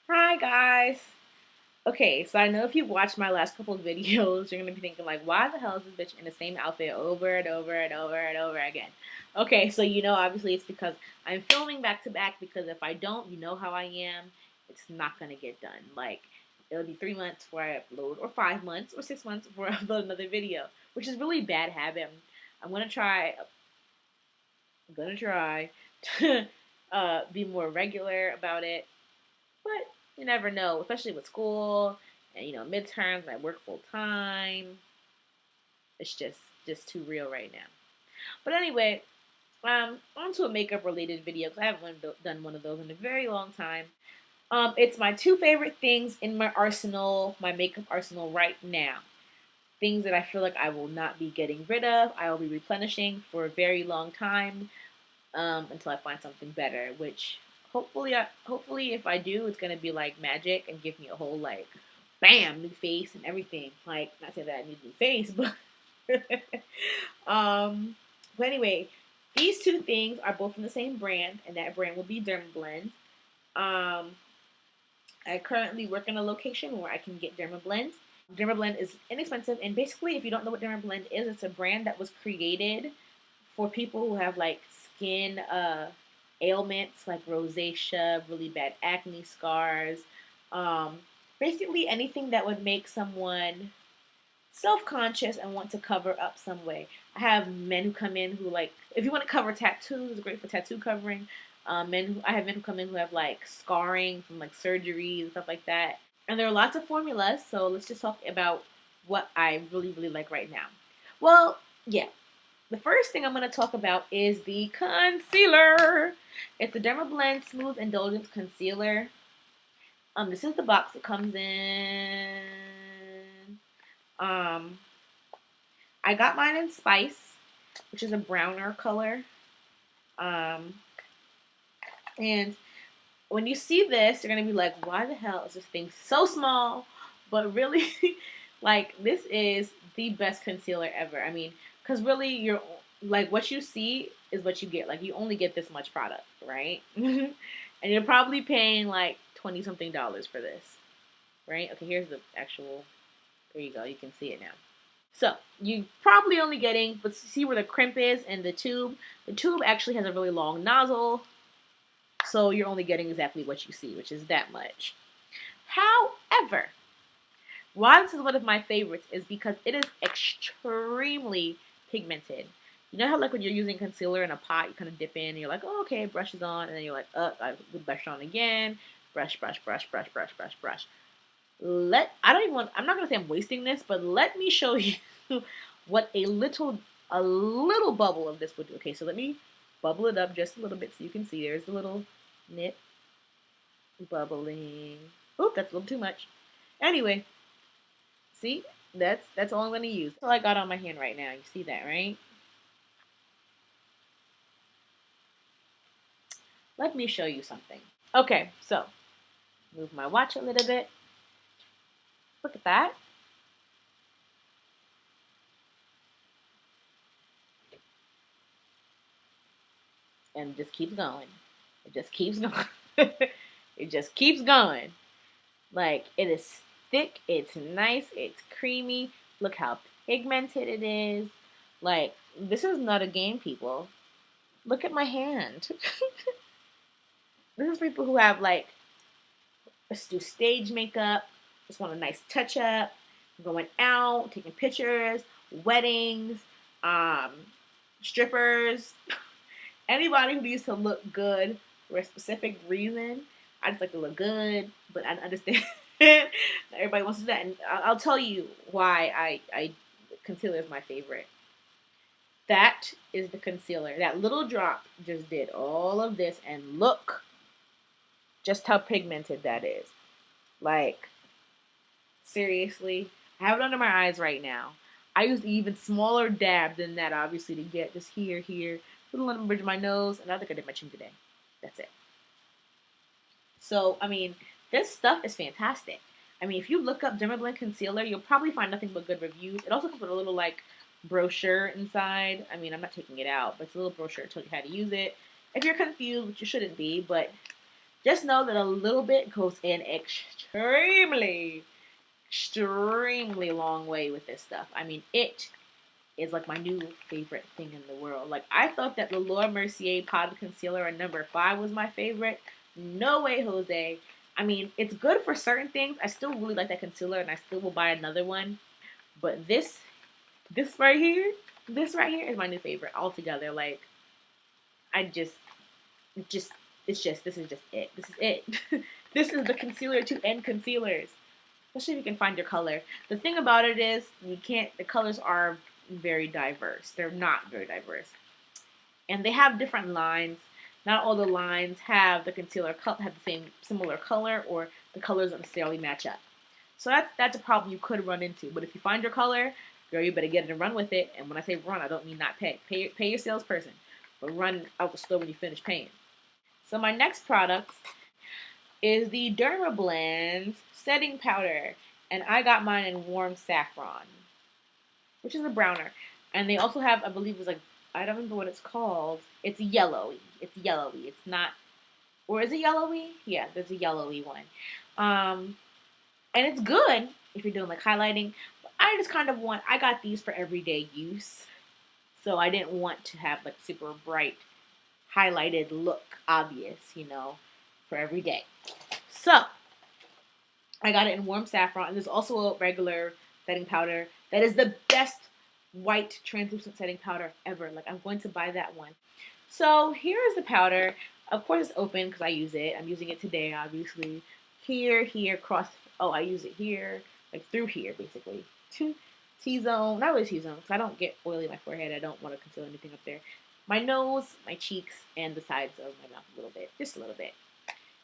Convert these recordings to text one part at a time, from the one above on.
Hi guys. Okay, so I know if you watched my last couple of videos, you're gonna be thinking like, why the hell is this bitch in the same outfit over and over and over and over again? Okay, so obviously it's because I'm filming back to back because if I don't, you know how I am, it's not gonna get done. Like it'll be 3 months before I upload, or 5 months, or 6 months before I upload another video, which is really bad habit. I'm gonna try. I'm gonna try to be more regular about it. But you never know, especially with school and midterms. And I work full time. It's just too real right now. But anyway, on to a makeup related video because I haven't done one of those in a very long time. It's my two favorite things in my arsenal, my makeup arsenal right now. Things that I feel like I will not be getting rid of. I will be replenishing for a very long time until I find something better. Which hopefully, if I do, it's gonna be like magic and give me a whole like, bam, new face and everything. Like, not saying that I need a new face, but um. But anyway, these two things are both from the same brand, and that brand will be Dermablend. Um, I currently work in a location where I can get Dermablend. Dermablend is inexpensive, and basically, if you don't know what Dermablend is, it's a brand that was created for people who have like skin ailments like rosacea, really bad acne scars, um, basically anything that would make someone self-conscious and want to cover up some way. I have men who come in who like, if you want to cover tattoos, it's great for tattoo covering. I have men who come in who have like scarring from like surgeries and stuff like that. And there are lots of formulas, so let's just talk about what I really like right now. Well, yeah, the first thing I'm going to talk about is the concealer. It's the Dermablend Smooth Indulgence Concealer. This is the box it comes in. Um, I got mine in Spice, which is a browner color. Um, and when you see this, you're gonna be like, "Why the hell is this thing so small?" But really, like this is the best concealer ever. I mean, because really, you're like what you see is what you get. Like you only get this much product, right? And you're probably paying like 20 something dollars for this, right? Okay, here's the actual. There you go. You can see it now. So you probably only getting, but see where the crimp is and the tube. The tube actually has a really long nozzle, so you're only getting exactly what you see, which is that much. However, why this is one of my favorites is because it is extremely pigmented. You know how like when you're using concealer in a pot, you kind of dip in and you're like, oh, okay, brush is on, and then you're like, I brush on again, brush, brush, brush, brush, brush, brush, brush. I'm not gonna say I'm wasting this, but let me show you what a little bubble of this would do. Okay, so let me bubble it up just a little bit so you can see. There's the little nip bubbling. Oh, that's a little too much. Anyway, see, that's all I'm gonna use. That's all I got on my hand right now. You see that, right? Let me show you something. Okay, so move my watch a little bit. Look at that. And it just keeps going. It just keeps going. It just keeps going. Like it is thick, it's nice, it's creamy. Look how pigmented it is. Like this is not a game, people. Look at my hand. This is people who have like, let's do stage makeup, just want a nice touch up, going out, taking pictures, weddings, um, strippers, anybody who needs to look good for a specific reason. I just like to look good, but I understand everybody wants to do that, and I'll tell you why I concealer is my favorite. That is the concealer. That little drop just did all of this, and look just how pigmented that is. Like seriously, I have it under my eyes right now. I used an even smaller dab than that, obviously, to get just here, little on the bridge of my nose, and I think I did my chin today. That's it. So, I mean, this stuff is fantastic. I mean, if you look up Dermablend concealer, you'll probably find nothing but good reviews. It also comes with a little like brochure inside. I mean, I'm not taking it out, but it's a little brochure to tell you how to use it. If you're confused, which you shouldn't be, but Just know that a little bit goes in extremely long way with this stuff. I mean, it is like my new favorite thing in the world. Like, I thought that the Laura Mercier Pot Concealer in number 5 was my favorite. No way, Jose. I mean, it's good for certain things. I still really like that concealer, and I still will buy another one. But this right here, is my new favorite altogether. Like, I just, this is just it. This is it. This is the concealer to end concealers. Especially if you can find your color. The thing about it is, the colors are very diverse. They're not very diverse. And they have different lines. Not all the lines have the concealer have the same similar color, or the colors don't necessarily match up. So that's a problem you could run into. But if you find your color, girl, you better get it and run with it. And when I say run, I don't mean not pay. Pay your salesperson, but run out the store when you finish paying. So my next product is the Dermablend setting powder, and I got mine in warm saffron, which is a browner. And they also have, I believe, it's like, I don't remember what it's called. It's yellowy. It's yellowy. It's not, or is it yellowy? Yeah, there's a yellowy one. And it's good if you're doing like highlighting. But I got these for everyday use. So I didn't want to have like super bright highlighted look obvious, for every day. So I got it in warm saffron, and there's also a regular setting powder that is the best white translucent setting powder ever. Like, I'm going to buy that one. So here is the powder. Of course, it's open because I use it. I'm using it today, obviously. Here, across. Oh, I use it here, like through here, basically. T-zone, not really T-zone, because I don't get oily in my forehead. I don't want to conceal anything up there. My nose, my cheeks, and the sides of my mouth a little bit, just a little bit.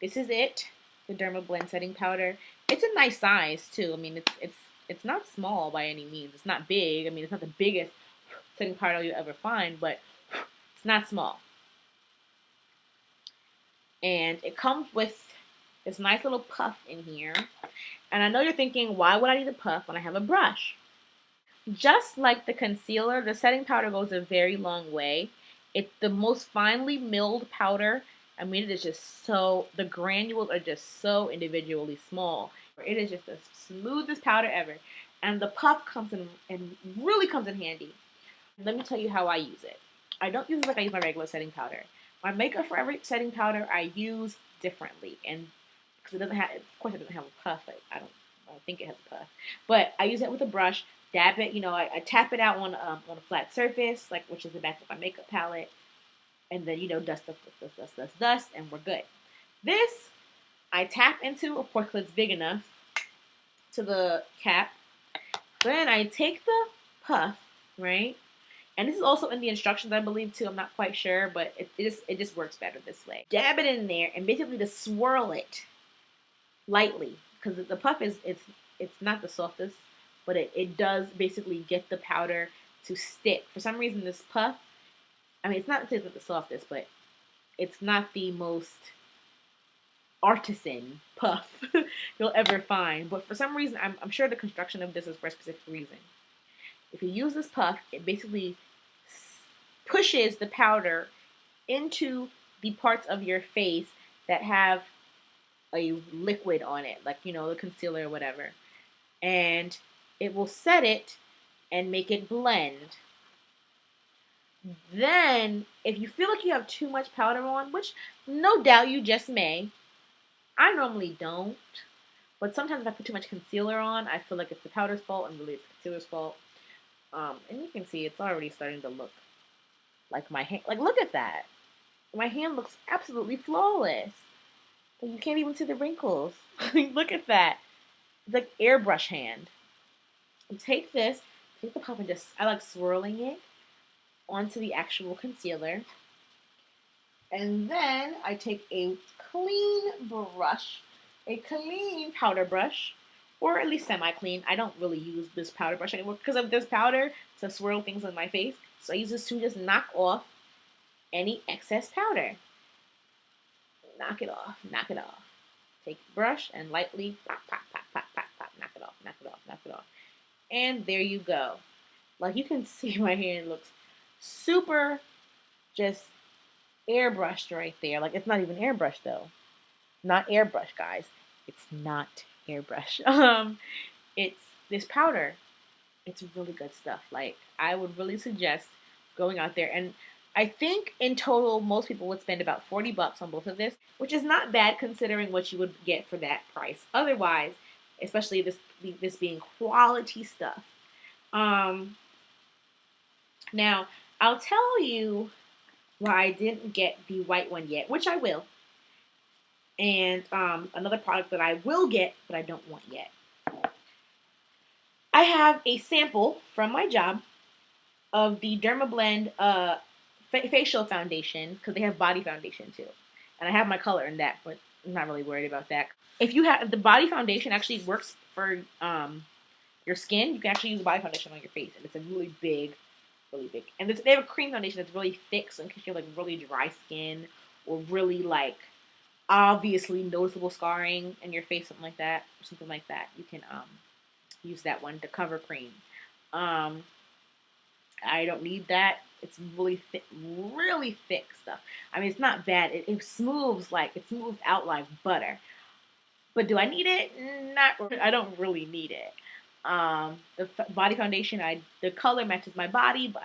This is it, the Dermablend setting powder. It's a nice size too. I mean, it's not small by any means. It's not big. I mean, it's not the biggest setting powder you'll ever find, but it's not small. And it comes with this nice little puff in here. And I know you're thinking, why would I need a puff when I have a brush? Just like the concealer, the setting powder goes a very long way. It's the most finely milled powder. I mean, it is just so, the granules are just so individually small. It is just the smoothest powder ever. And the puff comes in and really comes in handy. Let me tell you how I use it. I don't use it like I use my regular setting powder. My Makeup Forever setting powder I use differently, and because it doesn't have, of course, it doesn't have a puff. I don't think it has a puff, but I use it with a brush. Dab it, I tap it out on a flat surface, like, which is the back of my makeup palette, and then dust, and we're good. This I tap into, of course, because it's big enough, to the cap. Then I take the puff, right? And this is also in the instructions, I believe, too. I'm not quite sure, but it just works better this way. Dab it in there and basically just swirl it lightly, because the puff it's not the softest, but it does basically get the powder to stick. For some reason, this puff, I mean, it's not the softest, but it's not the most artisan puff you'll ever find. But for some reason, I'm sure the construction of this is for a specific reason. If you use this puff, it basically pushes the powder into the parts of your face that have a liquid on it, like, the concealer or whatever. And it will set it and make it blend. Then, if you feel like you have too much powder on, which no doubt you just may, I normally don't, but sometimes if I put too much concealer on, I feel like it's the powder's fault, and really it's the concealer's fault. And you can see it's already starting to look like my hand. Like, look at that. My hand looks absolutely flawless. Like, you can't even see the wrinkles. Look at that. It's like airbrush hand. You take the puff, and I like swirling it onto the actual concealer. And then I take a clean brush, a clean powder brush, or at least semi-clean. I don't really use this powder brush anymore because of this powder to swirl things on my face. So I use this to just knock off any excess powder. Knock it off, knock it off. Take the brush and lightly pop, pop, pop, pop, pop, pop, knock it off, knock it off, knock it off. And there you go. Like, you can see my hand looks super just airbrushed right there. Like, it's not even airbrushed though. Not airbrush, guys. It's not airbrush. It's this powder. It's really good stuff. Like, I would really suggest going out there. And I think in total, most people would spend about $40 on both of this, which is not bad considering what you would get for that price. Otherwise, especially this being quality stuff. Now, I'll tell you why I didn't get the white one yet, which I will. And another product that I will get, but I don't want yet. I have a sample from my job of the Dermablend facial foundation, because they have body foundation too. And I have my color in that, but I'm not really worried about that. If the body foundation actually works for your skin, you can actually use the body foundation on your face, and it's a really big. And they have a cream foundation that's really thick, so in case you have like really dry skin or really like obviously noticeable scarring in your face, something like that, you can use that one to cover cream. I don't need that. It's really thick stuff. I mean, it's not bad. It smooths out like butter. But do I need it? Not. I don't really need it. The body foundation, the color matches my body, but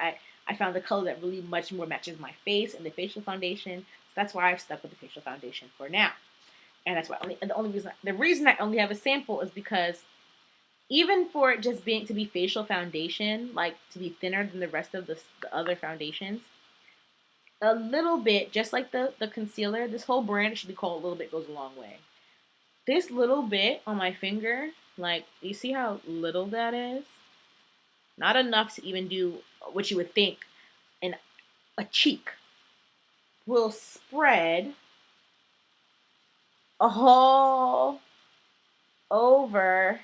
I found the color that really much more matches my face in the facial foundation. So that's why I've stuck with the facial foundation for now. And that's why the reason I only have a sample is because even for it just to be facial foundation, like to be thinner than the rest of the other foundations, a little bit, just like the concealer, this whole brand should be called A Little Bit Goes a Long Way. This little bit on my finger, like, you see how little that is? Not enough to even do what you would think in a cheek. Will spread all over.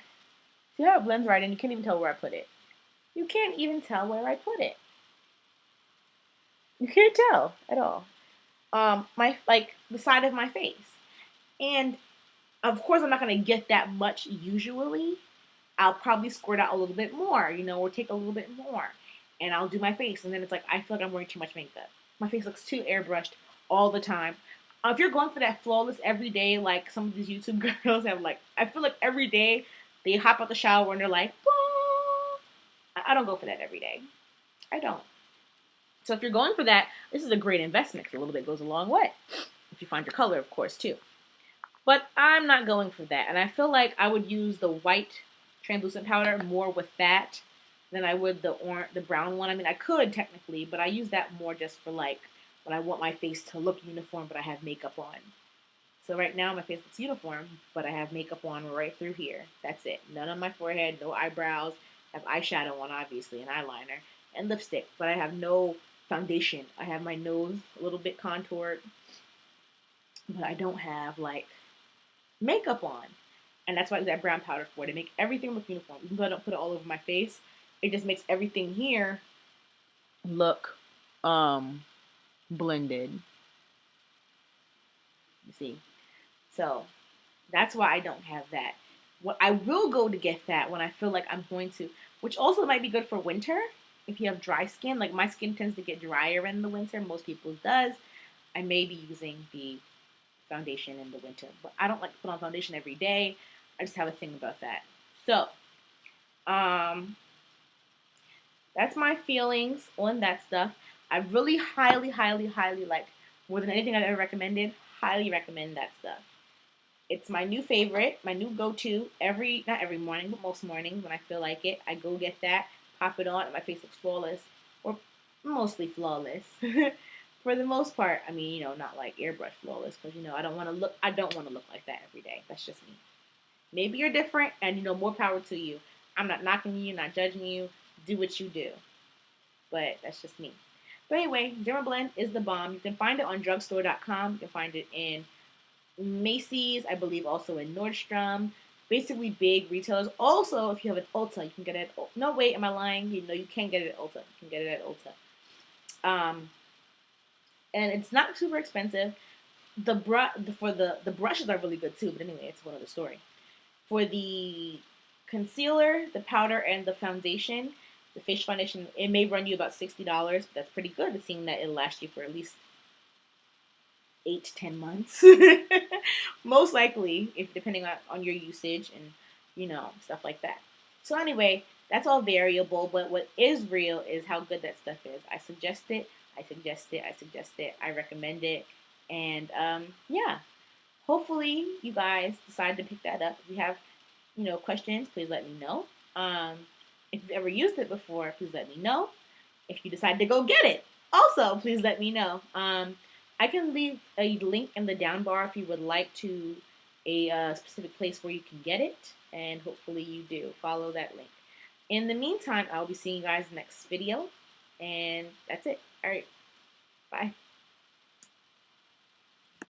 See how it blends right in? You can't even tell where I put it. You can't even tell where I put it. You can't tell at all. The side of my face. And of course, I'm not going to get that much usually. I'll probably squirt out a little bit more, or take a little bit more. And I'll do my face. And then it's like, I feel like I'm wearing too much makeup. My face looks too airbrushed all the time. If you're going for that flawless every day, like some of these YouTube girls have, like, I feel like every day they hop out the shower and they're like, whoa. I don't go for that every day. I don't. So if you're going for that, this is a great investment. A little bit goes a long way. If you find your color, of course, too. But I'm not going for that. And I feel like I would use the white translucent powder more with that than I would the brown one. I mean, I could technically, but I use that more just for like when I want my face to look uniform, but I have makeup on. So right now my face looks uniform, but I have makeup on right through here. That's it. None on my forehead, no eyebrows. I have eyeshadow on, obviously, and eyeliner, and lipstick, but I have no foundation. I have my nose a little bit contoured, but I don't have like makeup on. And that's why I use that brown powder for, to make everything look uniform. Even though I don't put it all over my face, it just makes everything here look blended. You see? So that's why I don't have that. What I will go to get that when I feel like I'm going to, which also might be good for winter if you have dry skin. Like, my skin tends to get drier in the winter. Most people's does. I may be using the foundation in the winter, but I don't like to put on foundation every day. I just have a thing about that. So, that's my feelings on that stuff. I really highly, like, more than anything I've ever recommended, highly recommend that stuff. It's my new favorite, my new go-to not every morning, but most mornings when I feel like it. I go get that, pop it on, and my face looks flawless, or mostly flawless. For the most part. I mean, not like airbrush flawless, because I don't want to look like that every day. That's just me. Maybe you're different, and more power to you. I'm not knocking you, not judging you. Do what you do. But that's just me. But anyway, Dermablend is the bomb. You can find it on drugstore.com. You can find it in Macy's, I believe, also in Nordstrom. Basically big retailers. Also, if you have an Ulta, you can get it at Ulta. No, wait, am I lying? You can get it at Ulta. You can get it at Ulta. And it's not super expensive. The brushes are really good too, but anyway, it's another story. For the concealer, the powder, and the foundation, the facial foundation, it may run you about $60, but that's pretty good, seeing that it'll last you for at least 8 to 10 months. Most likely, if depending on your usage and stuff like that. So anyway, that's all variable, but what is real is how good that stuff is. I suggest it. I suggest it. I suggest it. I recommend it. And yeah, hopefully you guys decide to pick that up. If you have questions, please let me know. If you've ever used it before, please let me know. If you decide to go get it, also please let me know. I can leave a link in the down bar if you would like to a specific place where you can get it, and hopefully you do follow that link. In the meantime, I'll be seeing you guys next video, and that's it. All right, bye.